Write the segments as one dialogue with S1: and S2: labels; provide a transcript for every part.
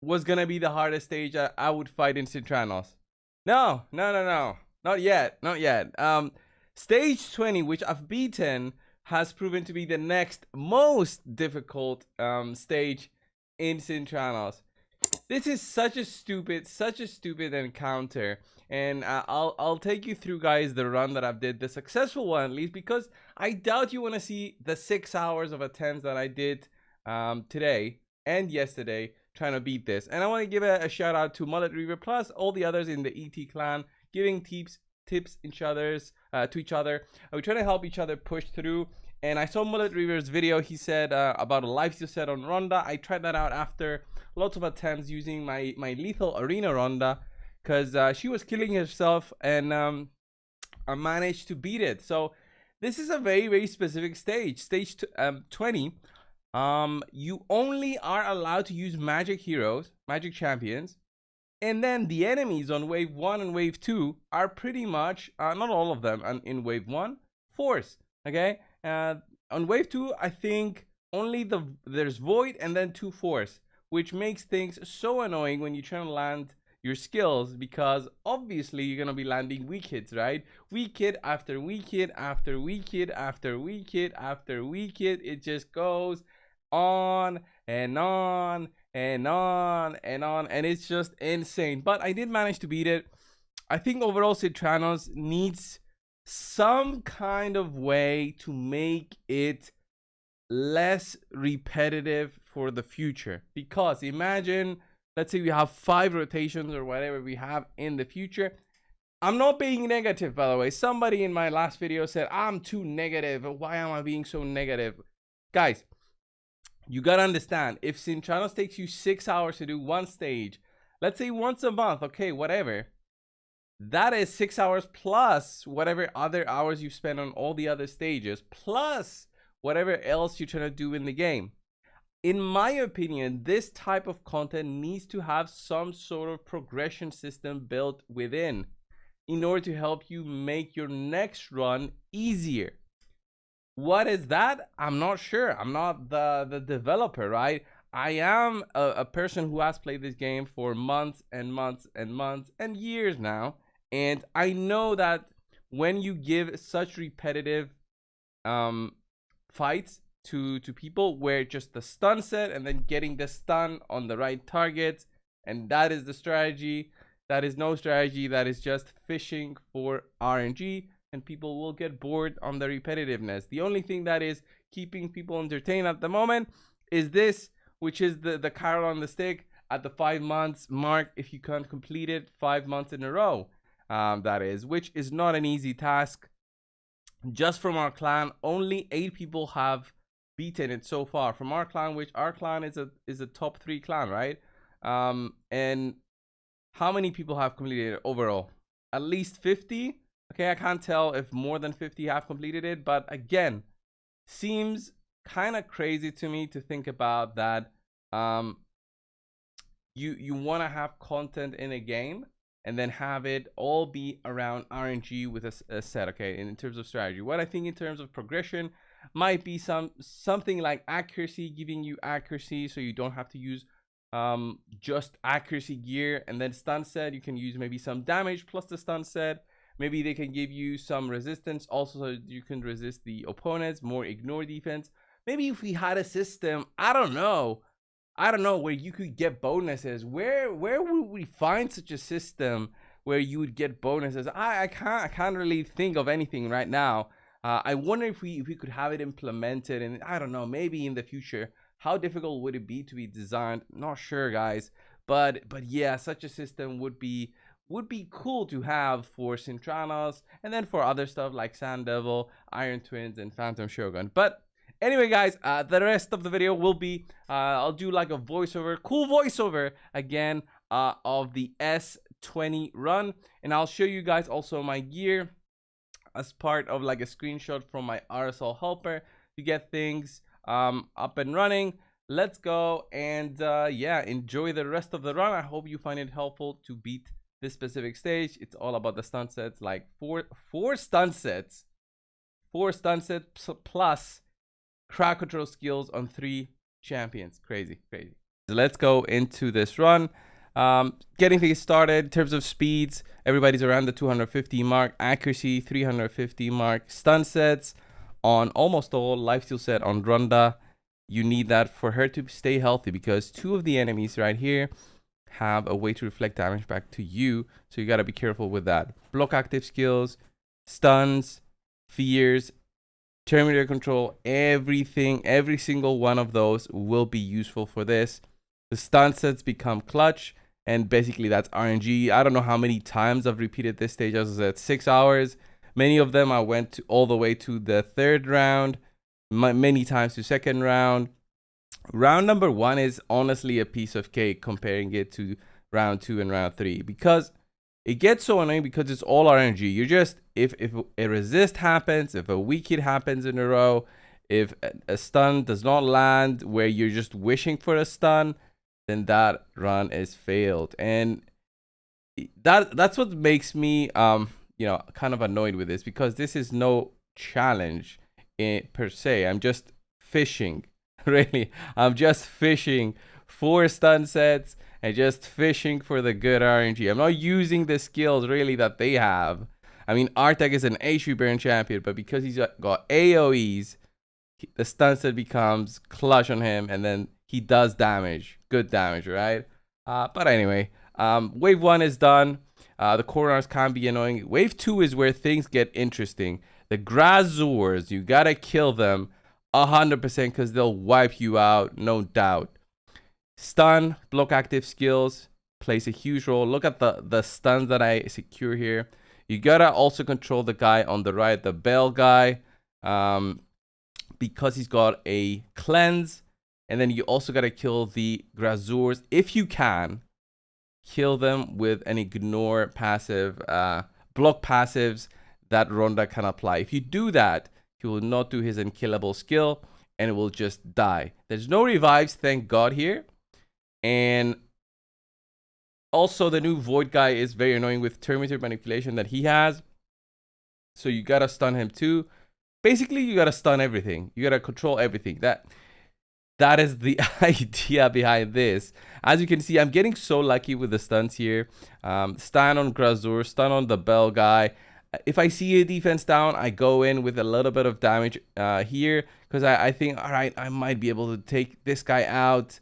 S1: was gonna be the hardest stage I would fight in Cintranos. No, not yet, not yet. Stage 20, which I've beaten, has proven to be the next most difficult stage in Cintranos. This is such a stupid encounter, and I'll take you through, guys, the run that I've did, the successful one at least, because I doubt you want to see the 6 hours of attempts that I did today and yesterday trying to beat this. And I want to give a shout out to Mullet Reaver plus all the others in the ET clan, giving tips to each other. We're trying to help each other push through. And I saw Mullet Reaver's video. He said about a live steal set on Ronda. I tried that out after lots of attempts using my lethal arena Ronda, because she was killing herself, and I managed to beat it. So this is a very specific stage. Stage 20. You only are allowed to use magic heroes, magic champions, and then the enemies on wave 1 and wave 2 are pretty much not all of them, and in wave 1 force. Okay, on wave 2 I think only there's void and then 2 force, which makes things so annoying when you try to land your skills, because obviously you're gonna be landing weak hits, right? Weak hit after weak hit after weak hit after weak hit after weak hit. It just goes on and on and on and on, and it's just insane. But I did manage to beat it. I think overall Cintranos needs some kind of way to make it less repetitive for the future, because imagine, let's say we have 5 rotations or whatever we have in the future. I'm not being negative, by the way. Somebody in my last video said I'm too negative. Why am I being so negative? Guys, you gotta understand, if Cintranos takes you 6 hours to do one stage, let's say once a month, okay, whatever, that is 6 hours plus whatever other hours you spend on all the other stages, plus whatever else you're trying to do in the game. In my opinion, this type of content needs to have some sort of progression system built within in order to help you make your next run easier. What is that? I'm not sure. I'm not the developer, right? I am a person who has played this game for months and months and months and years now, and I know that when you give such repetitive fights to people, where just the stun set and then getting the stun on the right targets, and that is the strategy, that is no strategy, that is just fishing for RNG, and people will get bored on the repetitiveness. The only thing that is keeping people entertained at the moment is this, which is the carrot on the stick at the 5 months mark, if you can't complete it 5 months in a row, that is, which is not an easy task. Just from our clan, only 8 people have beaten it so far from our clan, which our clan is a top 3 clan, right? And how many people have completed it overall? At least 50. Okay, I can't tell if more than 50 have completed it, but again, seems kind of crazy to me to think about that. You want to have content in a game and then have it all be around RNG with a set. Okay, in terms of strategy, what I think in terms of progression might be something like accuracy, giving you accuracy so you don't have to use just accuracy gear, and then stun set, you can use maybe some damage plus the stun set. Maybe they can give you some resistance also, so you can resist the opponents, more ignore defense. Maybe if we had a system, I don't know, where you could get bonuses. Where would we find such a system where you would get bonuses? I can't really think of anything right now. I wonder if we could have it implemented, and I don't know, maybe in the future. How difficult would it be to be designed? Not sure, guys. But yeah, such a system would be cool to have for Cintranos, and then for other stuff like Sand Devil, Iron Twins, and Phantom Shogun. But anyway, guys, the rest of the video will be I'll do like a voiceover, cool voiceover again of the S20 run, and I'll show you guys also my gear as part of like a screenshot from my RSL helper to get things up and running. Let's go, and yeah, enjoy the rest of the run. I hope you find it helpful to beat this specific stage. It's all about the stun sets, like four stun sets plus crowd control skills on 3 champions. Crazy. Let's go into this run. Getting things started in terms of speeds, everybody's around the 250 mark, accuracy 350 mark, stun sets on almost all, lifesteal set on Ronda. You need that for her to stay healthy because two of the enemies right here have a way to reflect damage back to you, so you got to be careful with that. Block active skills, stuns, fears, Terminator control, everything, every single one of those will be useful for this. The stun sets become clutch, and basically that's RNG. I don't know how many times I've repeated this stage. As I said, 6 hours. Many of them I went all the way to the 3rd round, many times to 2nd round. Round number 1 is honestly a piece of cake comparing it to round 2 and round 3 because it gets so annoying because it's all RNG. You're just, if a resist happens, if a weak hit happens in a row, if a stun does not land where you're just wishing for a stun, then that run is failed. And that's what makes me kind of annoyed with this, because this is no challenge per se. I'm just fishing. Really, I'm just fishing for stun sets and just fishing for the good RNG. I'm not using the skills really that they have. I mean, Artag is an HP burn champion, but because he's got AoEs, the stun set becomes clutch on him, and then he does damage, good damage, right? But anyway, wave 1 is done. The corners can be annoying. Wave 2 is where things get interesting. The Grazoors, you gotta kill them 100% because they'll wipe you out, no doubt. Stun, block active skills plays a huge role. Look at the stuns that I secure here. You gotta also control the guy on the right, the bell guy, because he's got a cleanse. And then you also gotta kill the Grazoors if you can. Kill them with an ignore passive, block passives that Ronda can apply. If you do that, he will not do his unkillable skill and it will just die. There's no revives, thank God, here. And also the new Void guy is very annoying with Terminator manipulation that he has. So you gotta stun him too. Basically, you gotta stun everything. You gotta control everything. That is the idea behind this. As you can see, I'm getting so lucky with the stuns here. Stun on Grazoor, stun on the bell guy. If I see a defense down, I go in with a little bit of damage here because I think, all right, I might be able to take this guy out.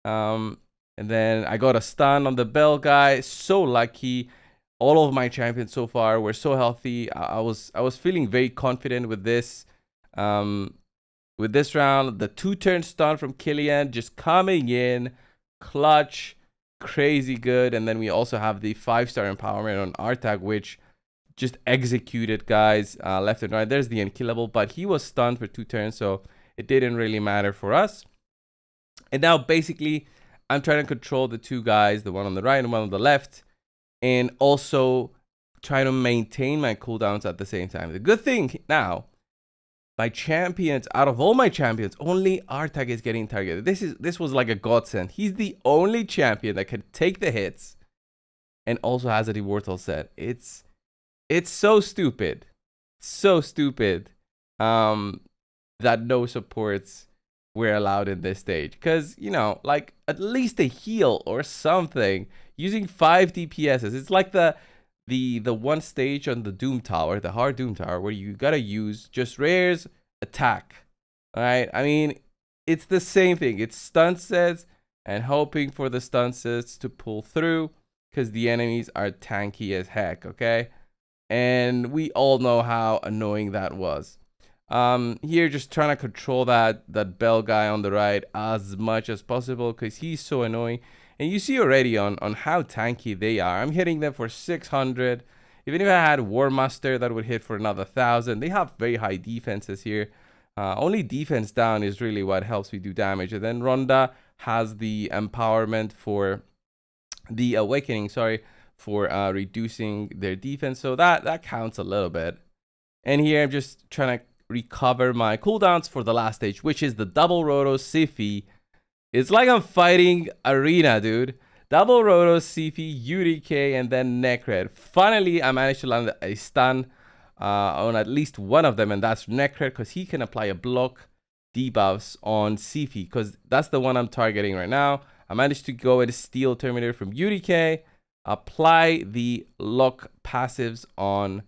S1: And then I got a stun on the bell guy. So lucky. All of my champions so far were so healthy. I was feeling very confident with this. With this round, the 2-turn stun from Killian just coming in, clutch, crazy good. And then we also have the 5-star empowerment on Artag, which just executed guys left and right. There's the unkillable, but he was stunned for 2 turns, so it didn't really matter for us. And now basically I'm trying to control the 2 guys, the one on the right and one on the left, and also try to maintain my cooldowns at the same time. The good thing now, my champions, out of all my champions, only Artag is getting targeted. This was like a godsend. He's the only champion that can take the hits and also has a immortal set. It's so stupid. So stupid that no supports were allowed in this stage. Because, like at least a heal or something. Using 5 DPSs. It's like the one stage on the Doom Tower, the hard Doom Tower, where you gotta use just rares, attack. Alright? I mean, it's the same thing. It's stun sets and hoping for the stun sets to pull through because the enemies are tanky as heck, okay? And we all know how annoying that was. Here, just trying to control that bell guy on the right as much as possible because he's so annoying. And you see already on how tanky they are. I'm hitting them for 600. Even if I had War Master, that would hit for another 1,000. They have very high defenses here. Only defense down is really what helps me do damage. And then Ronda has the empowerment for the awakening, for reducing their defense. So that counts a little bit. And here I'm just trying to recover my cooldowns for the last stage, which is the double roto Sifi. It's like I'm fighting Arena, dude. Double roto Sifi, UDK, and then Necred. Finally, I managed to land a stun on at least one of them, and that's Necred, because he can apply a block debuffs on Sifi, because that's the one I'm targeting right now. I managed to go and steal Terminator from UDK, apply the lock passives on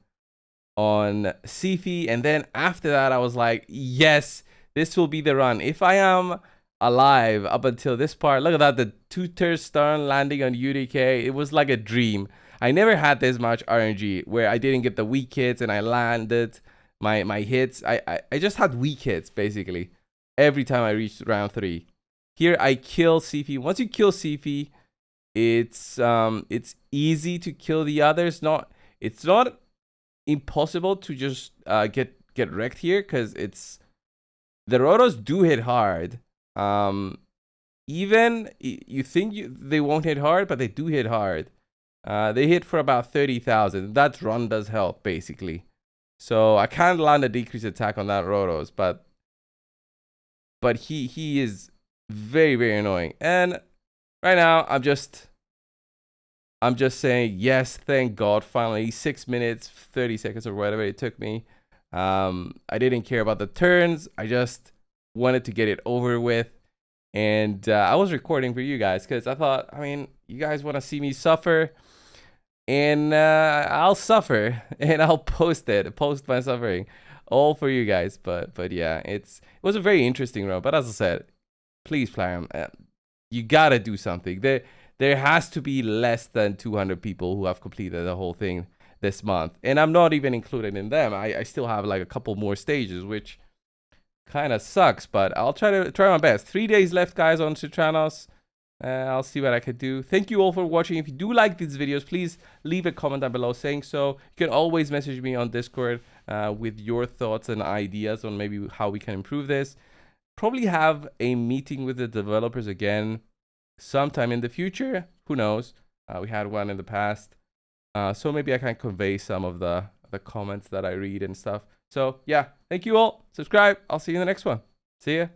S1: Sifi, and then after that I was like, yes, this will be the run. If I am alive up until this part, look at that, the 2-turn stun landing on UDK, it was like a dream. I never had this much RNG where I didn't get the weak hits and I landed my hits. I just had weak hits basically every time I reached round 3. Here I kill Sifi. Once you kill Sifi, it's easy to kill the others. It's not impossible to just get wrecked here, because the rotos do hit hard. Even you think they won't hit hard, but they do hit hard. They hit for about 30,000. That run does help basically. So I can't land a decreased attack on that rotos, but he is very, very annoying. And right now I'm just saying yes, thank God, finally 6 minutes 30 seconds or whatever it took me. I didn't care about the turns. I just wanted to get it over with. And I was recording for you guys because I thought, I mean, you guys want to see me suffer, and I'll suffer and I'll post my suffering all for you guys. But yeah, it was a very interesting run. But as I said, please, Plarium, you gotta do something. There has to be less than 200 people who have completed the whole thing this month, and I'm not even included in them. I still have like a couple more stages, which kind of sucks, but I'll try my best. 3 days left, guys, on Citranos. I'll see what I can do. Thank you all for watching. If you do like these videos, please leave a comment down below saying so. You can always message me on Discord with your thoughts and ideas on maybe how we can improve this. Probably have a meeting with the developers again sometime in the future. Who knows? We had one in the past. So maybe I can convey some of the comments that I read and stuff. So yeah, thank you all. Subscribe. I'll see you in the next one. See ya.